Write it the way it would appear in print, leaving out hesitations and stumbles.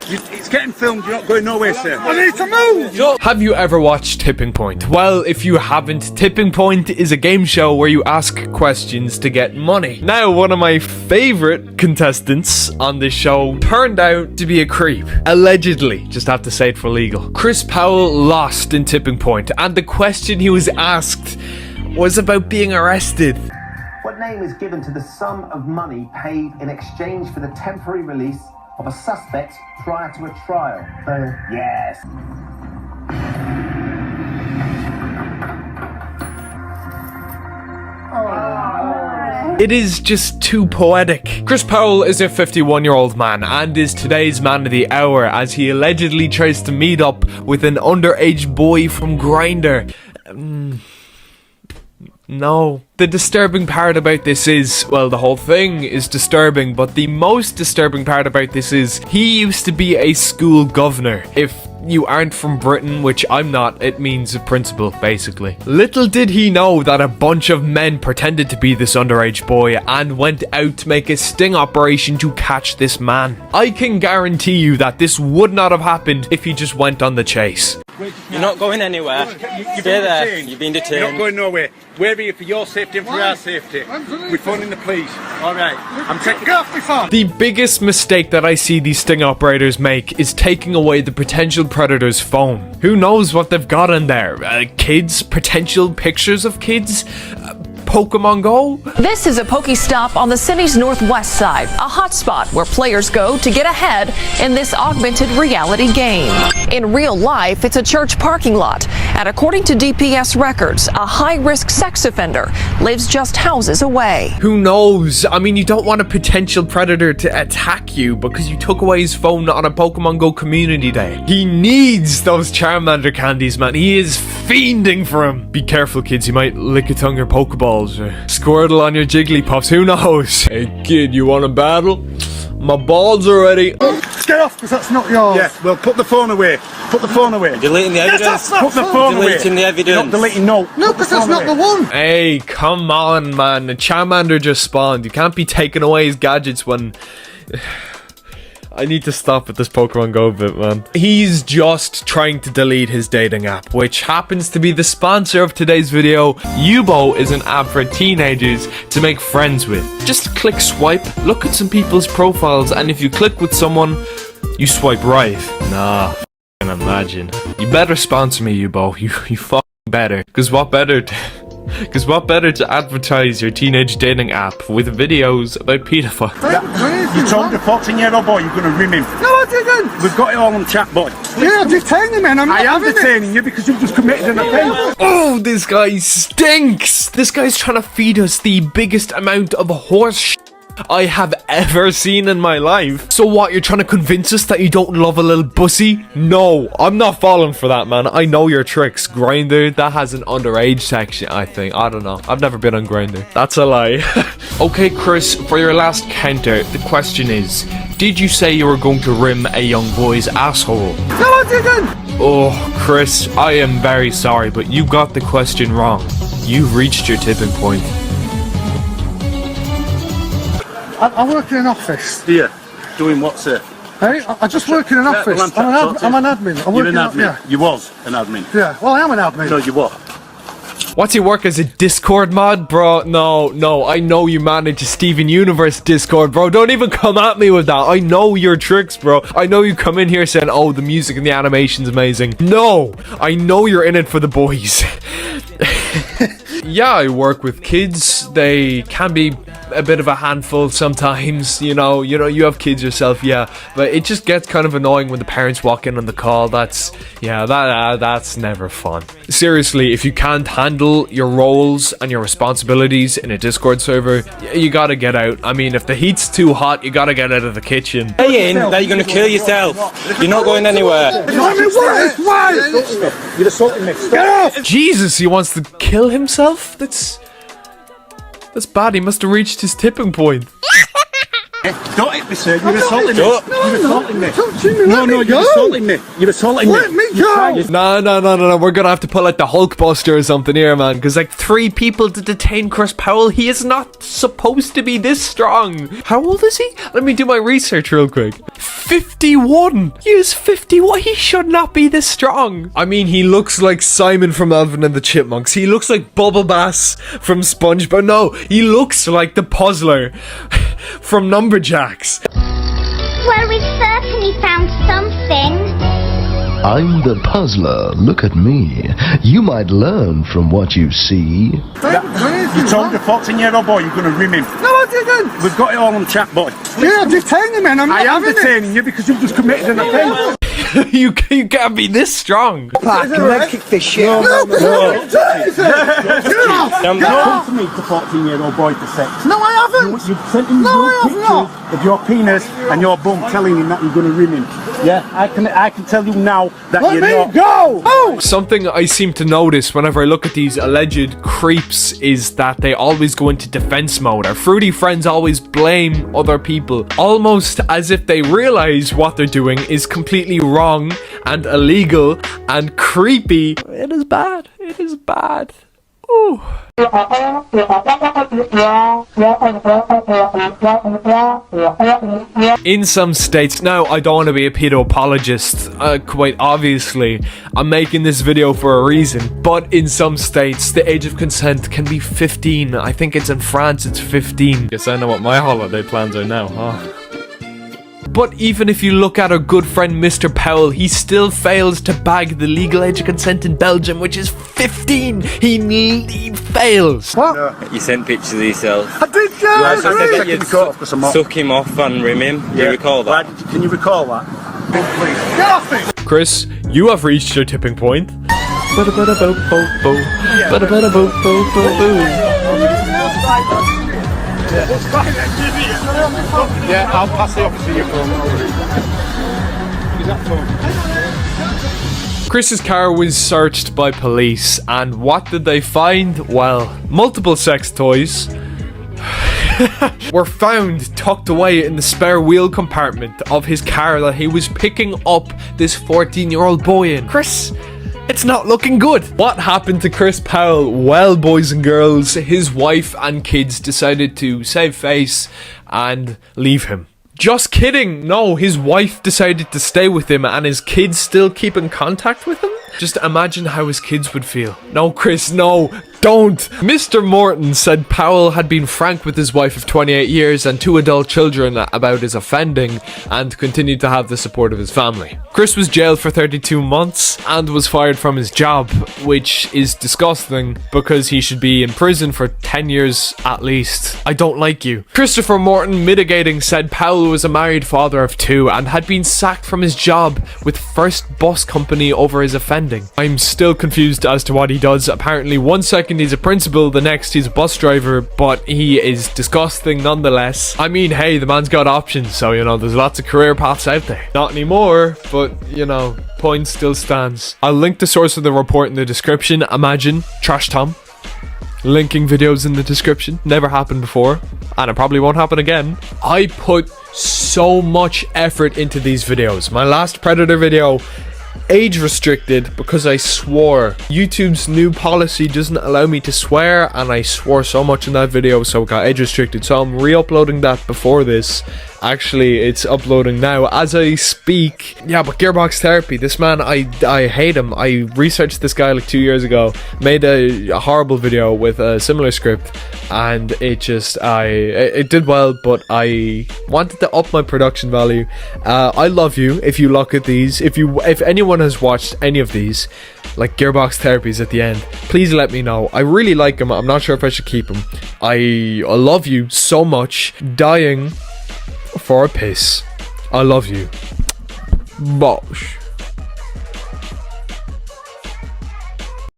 It's getting filmed, you're not going nowhere, sir. I need to move! Have you ever watched Tipping Point? Well, if you haven't, Tipping Point is a game show where you ask questions to get money. Now, one of my favorite contestants on this show turned out to be a creep. Allegedly, just have to say it for legal. Chris Powell lost in Tipping Point, and the question he was asked was about being arrested. What name is given to the sum of money paid in exchange for the temporary release of a suspect prior to a trial? Bail. Yes. It is just too poetic. Chris Powell is a 51-year-old man and is today's man of the hour as he allegedly tries to meet up with an underage boy from Grindr. No. The disturbing part about this is, well, the whole thing is disturbing, but the most disturbing part about this is he used to be a school governor. If you aren't from Britain, which I'm not, it means a principal, basically. Little did he know that a bunch of men pretended to be this underage boy and went out to make a sting operation to catch this man. I can guarantee you that this would not have happened if he just went on the chase. You're not going anywhere. Stay there. You've been detained. You're not going nowhere. We're here for your safety and for our safety. We're phoning the police. Alright. I'm taking... Get off my phone! The biggest mistake that I see these sting operators make is taking away the potential predator's phone. Who knows what they've got in there? Kids? Potential pictures of kids? Pokemon Go? This is a Pokestop on the city's northwest side, a hotspot where players go to get ahead in this augmented reality game. In real life, it's a church parking lot, and according to DPS records, a high-risk sex offender lives just houses away. Who knows? I mean, you don't want a potential predator to attack you because you took away his phone on a Pokemon Go community day. He needs those Charmander candies, man. He is fiending for him. Be careful, kids. You might lick it on your Pokeballs or Squirtle on your Jigglypuffs. Who knows? Hey, kid, you want a battle? My balls are ready. Get off, because that's not yours. Yeah, well, put the phone away. Put the phone away. Deleting the evidence. Put the phone away. Deleting the evidence. Not deleting, no. No, because that's not the one. Hey, come on, man. The Charmander just spawned. You can't be taking away his gadgets when... I need to stop with this Pokemon Go bit, man. He's just trying to delete his dating app, which happens to be the sponsor of today's video. Yubo is an app for teenagers to make friends with. Just click swipe, look at some people's profiles, and if you click with someone, you swipe right. Nah, f***ing imagine. You better sponsor me, Yubo. You f***ing better. Because what better to advertise your teenage dating app with videos about pedophiles? You told the 14-year-old boy you're going to rim him. No, I didn't. We've got it all on chat, boy. Yeah, detaining him, man. I am detaining you because you've just committed an offence. Oh, this guy stinks! This guy's trying to feed us the biggest amount of horse shit I have ever seen in my life. So what, you're trying to convince us that you don't love a little bussy? No, I'm not falling for that, man. I know your tricks. Grindr, that has an underage section, I think. I don't know. I've never been on Grindr. That's a lie. Okay, Chris, for your last counter, the question is, did you say you were going to rim a young boy's asshole? No, I didn't. Oh, Chris, I am very sorry, but you got the question wrong. You've reached your tipping point. I work in an office. Here, doing what, sir? Hey, I just work in an office. I'm an admin. You're an admin? Yeah. You was an admin? Yeah, well, I am an admin. No, you what? What's your work as a Discord mod, bro? No, I know you manage a Steven Universe Discord, bro. Don't even come at me with that. I know your tricks, bro. I know you come in here saying, oh, the music and the animation's amazing. No, I know you're in it for the boys. Yeah, I work with kids. They can be a bit of a handful sometimes, you know, you have kids yourself, yeah, but it just gets kind of annoying when the parents walk in on the call. That's never fun. Seriously, if you can't handle your roles and your responsibilities in a Discord server, you gotta get out. I mean, if the heat's too hot, you gotta get out of the kitchen. Saying that you're gonna kill yourself. You're not going anywhere. You're assaulting me. Get off! Jesus, he wants to kill himself? That's bad. He must have reached his tipping point. Don't hit me, sir. You're assaulting me. Don't. You're assaulting me. Touching me, No, let me you're go. assaulting me. You're assaulting me. Let me go. No. We're gonna have to pull out the Hulkbuster or something here, man. Because, like, 3 people to detain Chris Powell. He is not supposed to be this strong. How old is he? Let me do my research real quick. 51. He is 51. He should not be this strong. I mean, he looks like Simon from Alvin and the Chipmunks. He looks like Bubble Bass from SpongeBob. No, he looks like the puzzler from Numberjacks. Well, we've certainly found something. I'm the puzzler. Look at me. You might learn from what you see. You told the 14-year-old boy you're going to rim him. No, I didn't. We've got it all on chat, boy. Yeah, detain him, man. I'm not I am having it. detaining you because you've just committed an offence. you can't be this strong. Kick this shit. No. Don't come to me to 14-year-old boy for sex. No, I haven't. You've sent him pictures of your penis and your bum telling him that you're going to rim him. Yeah, I can tell you now that Let you're me not. go. Oh. Something I seem to notice whenever I look at these alleged creeps is that they always go into defense mode. Our fruity friends always blame other people, almost as if they realize what they're doing is completely wrong and illegal and creepy. It is bad. It is bad. Ooh. In some states, now I don't want to be a pedo apologist, quite obviously, I'm making this video for a reason, but in some states, the age of consent can be 15. I think it's in France, it's 15. Guess I know what my holiday plans are now, huh? But even if you look at our good friend Mr. Powell, he still fails to bag the legal age of consent in Belgium, which is 15. He fails. You sent pictures of yourself. I did, You also said that you'd Because I'm not. suck him off and rim him. Do you recall that? Can you recall that? Please. Get off me. Chris, you have reached your tipping point. Yeah, I'll pass the officer your phone. Is that phone? Chris's car was searched by police, and what did they find? Well, multiple sex toys were found tucked away in the spare wheel compartment of his car that he was picking up this 14-year-old boy in. Chris, it's not looking good. What happened to Chris Powell? Well, boys and girls, his wife and kids decided to save face and leave him. Just kidding. No, his wife decided to stay with him and his kids still keep in contact with him? Just imagine how his kids would feel. No, Chris, no. Don't! Mr. Morton said Powell had been frank with his wife of 28 years and 2 adult children about his offending and continued to have the support of his family. Chris was jailed for 32 months and was fired from his job, which is disgusting because he should be in prison for 10 years at least. I don't like you. Christopher Morton, mitigating, said Powell was a married father of 2 and had been sacked from his job with First Bus Company over his offending. I'm still confused as to what he does. Apparently, one second he's a principal, the next he's a bus driver, but he is disgusting nonetheless. I mean, hey, the man's got options, so, you know, there's lots of career paths out there. Not anymore, but, you know, point still stands. I'll link the source of the report in the description. Imagine, Trash Tom. Linking videos in the description. Never happened before, and it probably won't happen again. I put so much effort into these videos. My last Predator video, age restricted because I swore. YouTube's new policy doesn't allow me to swear, and I swore so much in that video, so it got age restricted. So I'm re-uploading that before this. Actually, it's uploading now as I speak. Yeah, but Gearbox Therapy, this man, I hate him. I researched this guy like 2 years ago, made a horrible video with a similar script, and it just, it did well, but I wanted to up my production value. I love you if you look at these. If anyone has watched any of these, like Gearbox Therapies at the end, please let me know. I really like him. I'm not sure if I should keep him. I love you so much. Dying for a piss. I love you. Bosh.